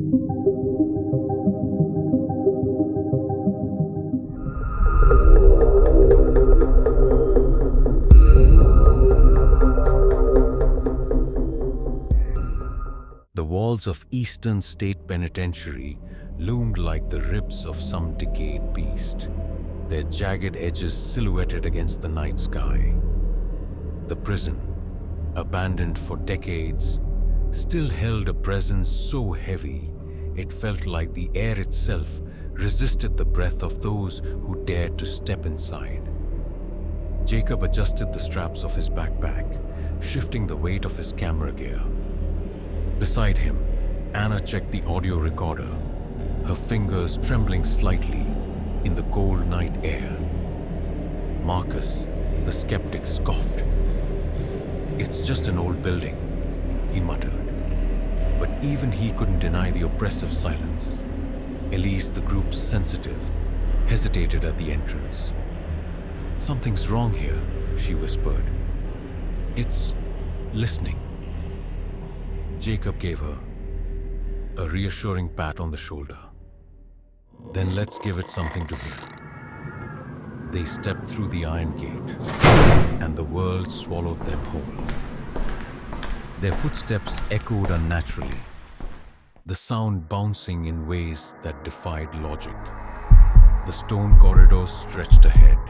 The walls of Eastern State Penitentiary loomed like the ribs of some decayed beast, their jagged edges silhouetted against the night sky. The prison, abandoned for decades, still held a presence so heavy it felt like the air itself resisted the breath of those who dared to step inside. Jacob adjusted the straps of his backpack, shifting the weight of his camera gear. Beside him, Anna checked the audio recorder, her fingers trembling slightly in the cold night air. Marcus, the skeptic, scoffed. "It's just an old building," he muttered. But even he couldn't deny the oppressive silence. Elise, the group's sensitive, hesitated at the entrance. "Something's wrong here," she whispered. "It's listening." Jacob gave her a reassuring pat on the shoulder. "Then let's give it something to hear." They stepped through the iron gate, and the world swallowed them whole. Their footsteps echoed unnaturally, the sound bouncing in ways that defied logic. The stone corridors stretched ahead,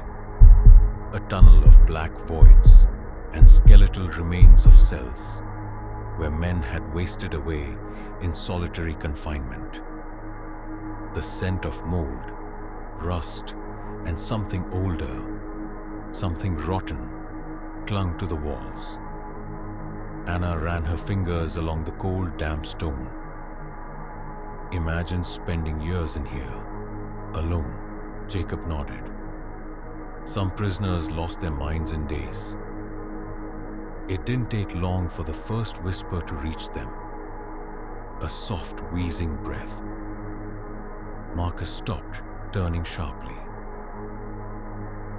a tunnel of black voids and skeletal remains of cells where men had wasted away in solitary confinement. The scent of mold, rust, and something older, something rotten, clung to the walls. Anna ran her fingers along the cold, damp stone. "Imagine spending years in here, alone," Jacob nodded. "Some prisoners lost their minds in days." It didn't take long for the first whisper to reach them. A soft, wheezing breath. Marcus stopped, turning sharply.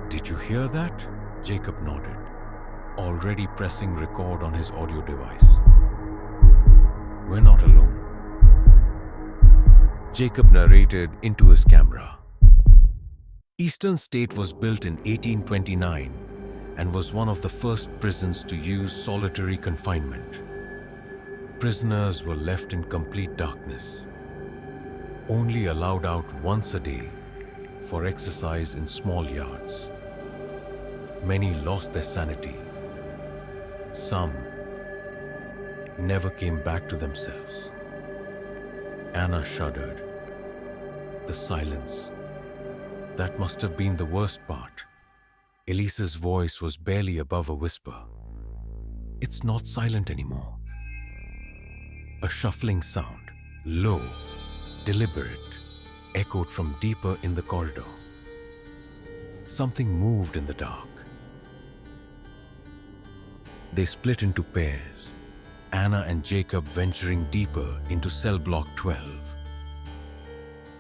"Did you hear that?" Jacob nodded, already pressing record on his audio device. "We're not alone." Jacob narrated into his camera. Eastern State was built in 1829 and was one of the first prisons to use solitary confinement. Prisoners were left in complete darkness, only allowed out once a day for exercise in small yards. Many lost their sanity. Some never came back to themselves. Anna shuddered. The silence. That must have been the worst part. Elise's voice was barely above a whisper. "It's not silent anymore." A shuffling sound, low, deliberate, echoed from deeper in the corridor. Something moved in the dark. They split into pairs, Anna and Jacob venturing deeper into cell block 12,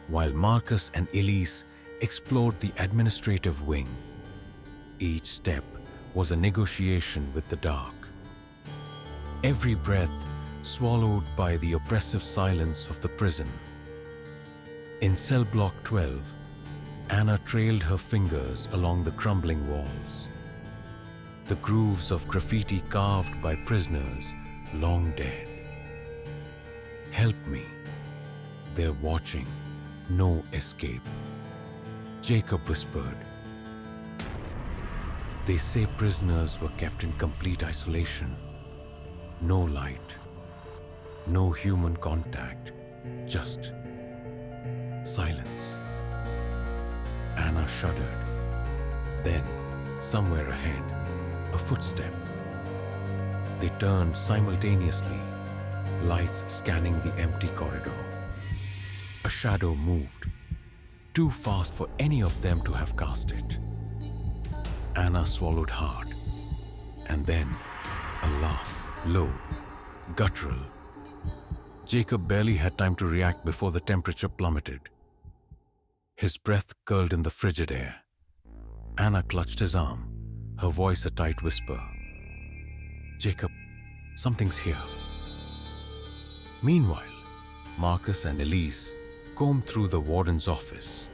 while Marcus and Elise explored the administrative wing. Each step was a negotiation with the dark. Every breath swallowed by the oppressive silence of the prison. In cell block 12, Anna trailed her fingers along the crumbling walls. The grooves of graffiti carved by prisoners long dead. "Help me. They're watching. No escape." Jacob whispered. "They say prisoners were kept in complete isolation. No light, no human contact, just silence." Anna shuddered. Then, somewhere ahead, a footstep. They turned simultaneously, lights scanning the empty corridor. A shadow moved, too fast for any of them to have cast it. Anna swallowed hard, and then a laugh, low, guttural. Jacob barely had time to react before the temperature plummeted. His breath curled in the frigid air. Anna clutched his arm, her voice a tight whisper. "Jacob, something's here." Meanwhile, Marcus and Elise combed through the warden's office.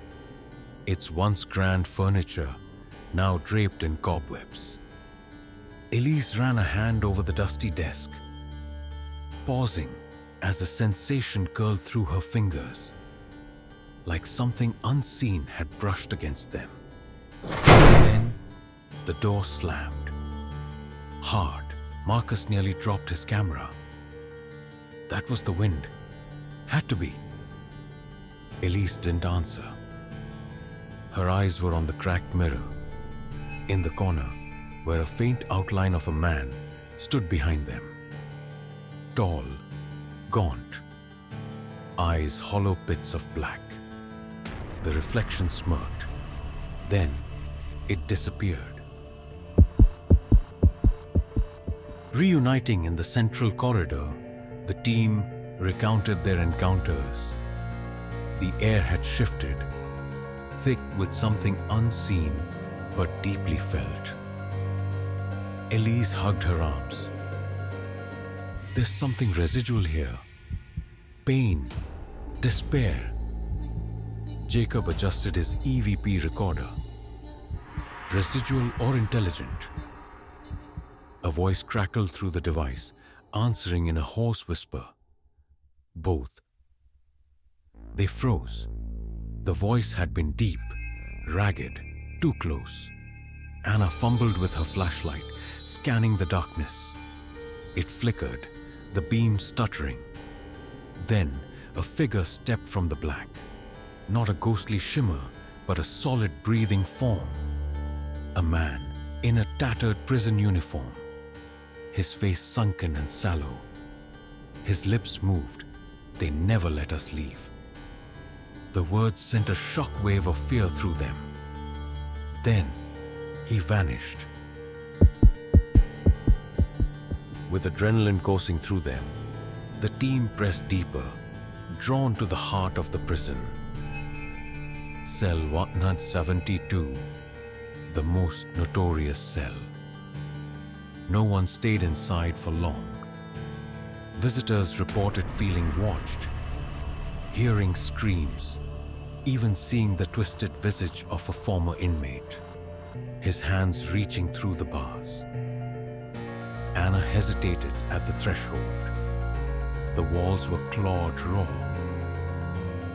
Its once grand furniture now draped in cobwebs. Elise ran a hand over the dusty desk, pausing as a sensation curled through her fingers, like something unseen had brushed against them. Then the door slammed. Hard. Marcus nearly dropped his camera. That was the wind. Had to be. Elise didn't answer. Her eyes were on the cracked mirror, in the corner where a faint outline of a man stood behind them. Tall, gaunt, eyes hollow pits of black. The reflection smirked. Then it disappeared. Reuniting in the central corridor, the team recounted their encounters. The air had shifted, thick with something unseen but deeply felt. Elise hugged her arms. There's something residual here. Pain, despair. Jacob adjusted his EVP recorder. Residual or intelligent? A voice crackled through the device, answering in a hoarse whisper. Both. They froze. The voice had been deep, ragged, too close. Anna fumbled with her flashlight, scanning the darkness. It flickered, the beam stuttering. Then a figure stepped from the black. Not a ghostly shimmer, but a solid breathing form. A man in a tattered prison uniform. His face sunken and sallow. His lips moved. They never let us leave. The words sent a shock wave of fear through them. Then he vanished. With adrenaline coursing through them, the team pressed deeper, drawn to the heart of the prison. Cell 172, the most notorious cell. No one stayed inside for long. Visitors reported feeling watched, hearing screams, even seeing the twisted visage of a former inmate, his hands reaching through the bars. Anna hesitated at the threshold. The walls were clawed raw.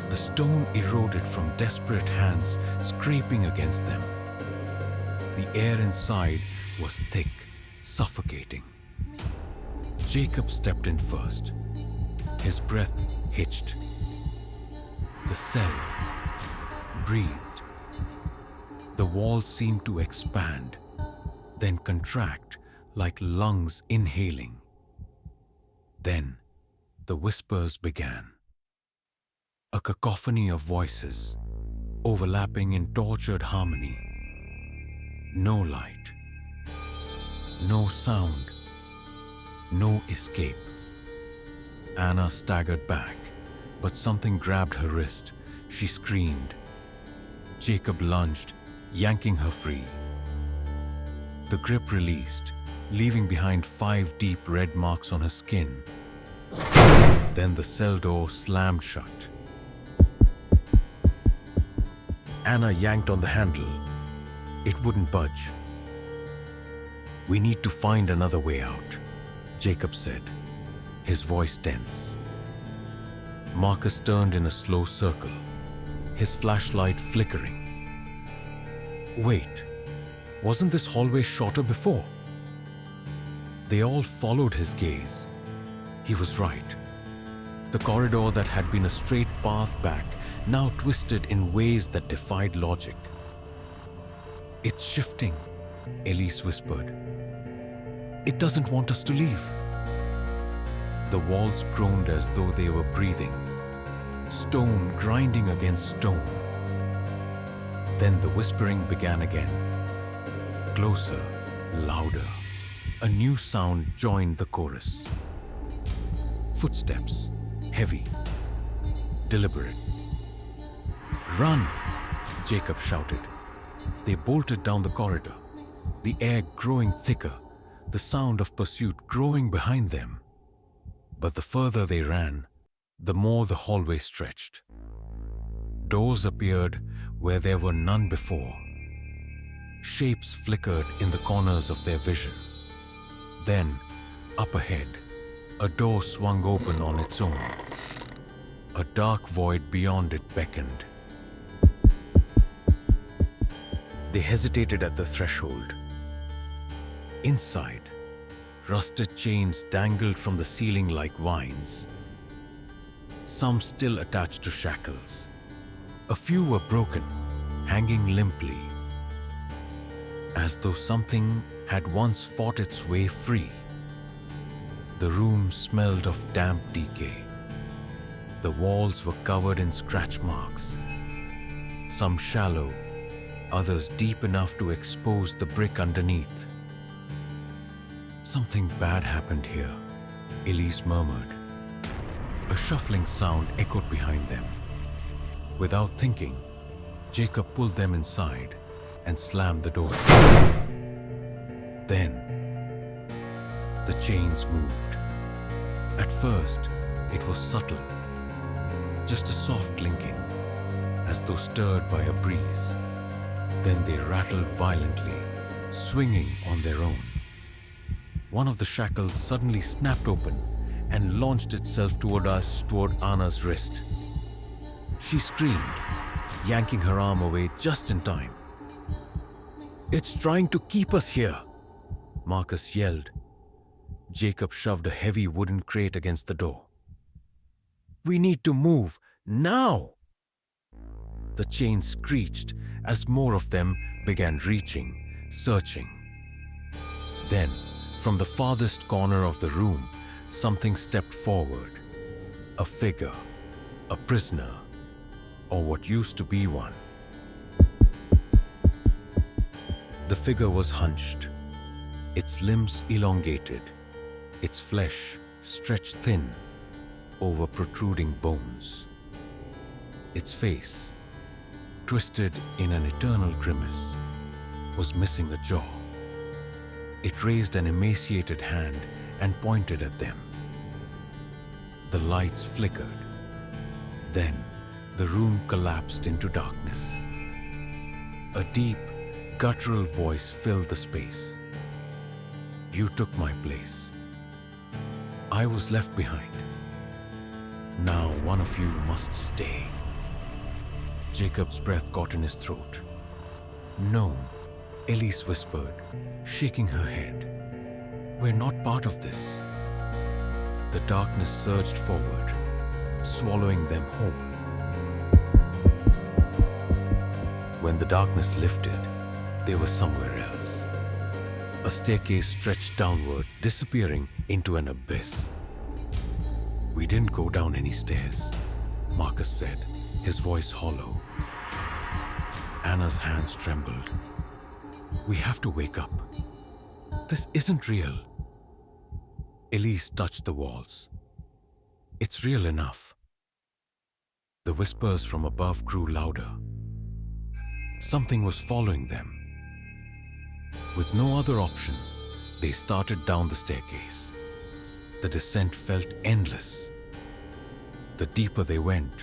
The stone eroded from desperate hands scraping against them. The air inside was thick, suffocating. Jacob stepped in first. His breath hitched. The cell breathed. The walls seemed to expand, then contract like lungs inhaling. Then the whispers began. A cacophony of voices, overlapping in tortured harmony. No light. No sound. No escape. Anna staggered back, but something grabbed her wrist. She screamed. Jacob lunged, yanking her free. The grip released, leaving behind 5 deep red marks on her skin. Then the cell door slammed shut. Anna yanked on the handle. It wouldn't budge. "We need to find another way out," Jacob said, his voice tense. Marcus turned in a slow circle, his flashlight flickering. Wait, wasn't this hallway shorter before? They all followed his gaze. He was right. The corridor that had been a straight path back now twisted in ways that defied logic. "It's shifting," Elise whispered. "It doesn't want us to leave." The walls groaned as though they were breathing, stone grinding against stone. Then the whispering began again. Closer, louder. A new sound joined the chorus. Footsteps, heavy, deliberate. "Run!" Jacob shouted. They bolted down the corridor, the air growing thicker, the sound of pursuit growing behind them. But the further they ran, the more the hallway stretched. Doors appeared where there were none before. Shapes flickered in the corners of their vision. Then, up ahead, a door swung open on its own. A dark void beyond it beckoned. They hesitated at the threshold. Inside, rusted chains dangled from the ceiling like vines, some still attached to shackles. A few were broken, hanging limply, as though something had once fought its way free. The room smelled of damp decay. The walls were covered in scratch marks, some shallow, others deep enough to expose the brick underneath. "Something bad happened here," Elise murmured. A shuffling sound echoed behind them. Without thinking, Jacob pulled them inside and slammed the door. Then, the chains moved. At first, it was subtle, just a soft linking, as though stirred by a breeze. Then they rattled violently, swinging on their own. One of the shackles suddenly snapped open and launched itself toward Anna's wrist. She screamed, yanking her arm away just in time. "It's trying to keep us here," Marcus yelled. Jacob shoved a heavy wooden crate against the door. "We need to move, now!" The chains screeched as more of them began reaching, searching. Then, from the farthest corner of the room, something stepped forward. A figure, a prisoner, or what used to be one. The figure was hunched, its limbs elongated, its flesh stretched thin over protruding bones. Its face, twisted in an eternal grimace, was missing a jaw. It raised an emaciated hand and pointed at them. The lights flickered. Then, the room collapsed into darkness. A deep, guttural voice filled the space. "You took my place. I was left behind. Now one of you must stay." Jacob's breath caught in his throat. "No," Elise whispered, shaking her head. "We're not part of this." The darkness surged forward, swallowing them whole. When the darkness lifted, they were somewhere else. A staircase stretched downward, disappearing into an abyss. "We didn't go down any stairs," Marcus said, his voice hollow. Anna's hands trembled. "We have to wake up. This isn't real." Elise touched the walls. "It's real enough." The whispers from above grew louder. Something was following them. With no other option, they started down the staircase. The descent felt endless. The deeper they went,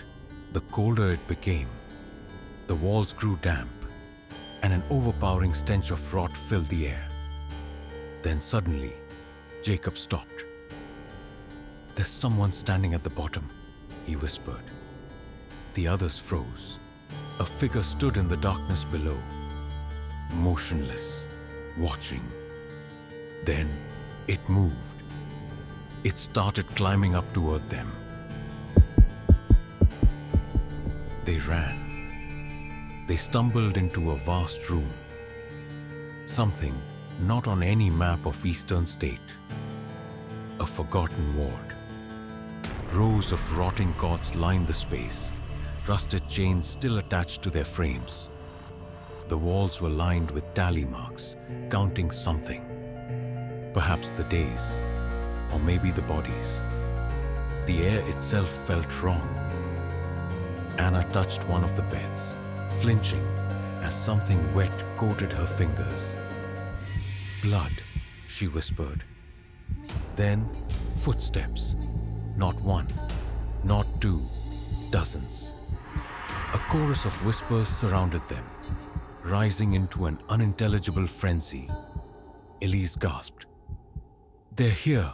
the colder it became. The walls grew damp, and an overpowering stench of rot filled the air. Then suddenly, Jacob stopped. "There's someone standing at the bottom," he whispered. The others froze. A figure stood in the darkness below, motionless, watching. Then it moved. It started climbing up toward them. They ran. They stumbled into a vast room. Something not on any map of Eastern State. A forgotten ward. Rows of rotting cots lined the space, rusted chains still attached to their frames. The walls were lined with tally marks, counting something. Perhaps the days, or maybe the bodies. The air itself felt wrong. Anna touched one of the beds, flinching as something wet coated her fingers. "Blood," she whispered. Then, footsteps. Not one, Not two, dozens. A chorus of whispers surrounded them, rising into an unintelligible frenzy. Elise gasped. "They're here."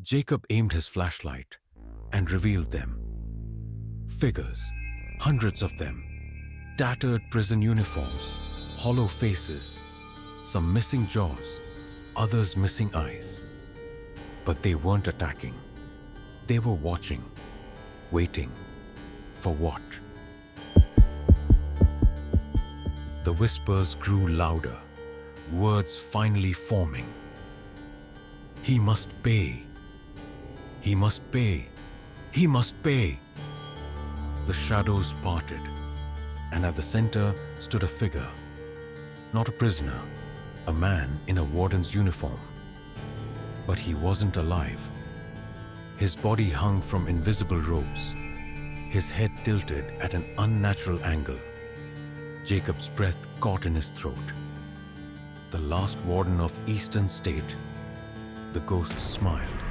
Jacob aimed his flashlight and revealed them. Figures, hundreds of them, tattered prison uniforms, hollow faces, some missing jaws, others missing eyes. But they weren't attacking. They were watching, waiting. For what? The whispers grew louder, words finally forming. "He must pay. He must pay. He must pay." The shadows parted, and at the center stood a figure. Not a prisoner, a man in a warden's uniform. But he wasn't alive. His body hung from invisible ropes, his head tilted at an unnatural angle. Jacob's breath caught in his throat. The last warden of Eastern State. The ghost smiled.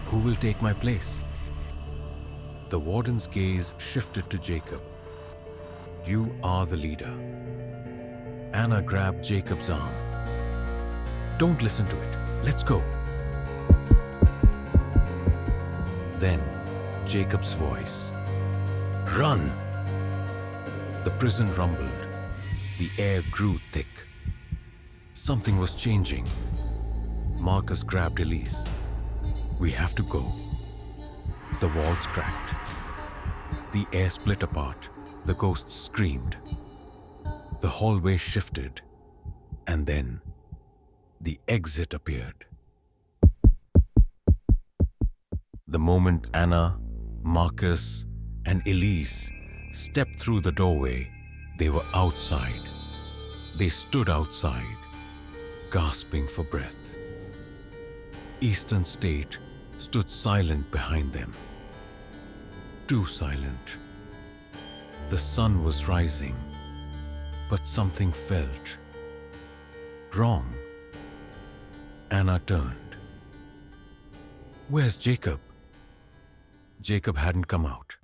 "Who will take my place?" The warden's gaze shifted to Jacob. "You are the leader." Anna grabbed Jacob's arm. "Don't listen to it. Let's go." Then, Jacob's voice. "Run!" The prison rumbled. The air grew thick. Something was changing. Marcus grabbed Elise. "We have to go." The walls cracked. The air split apart. The ghosts screamed. The hallway shifted. And then, the exit appeared. The moment Anna, Marcus, and Elise stepped through the doorway, they were outside. They stood outside, gasping for breath. Eastern State stood silent behind them. Too silent. The sun was rising, but something felt wrong. Anna turned. "Where's Jacob?" Jacob hadn't come out.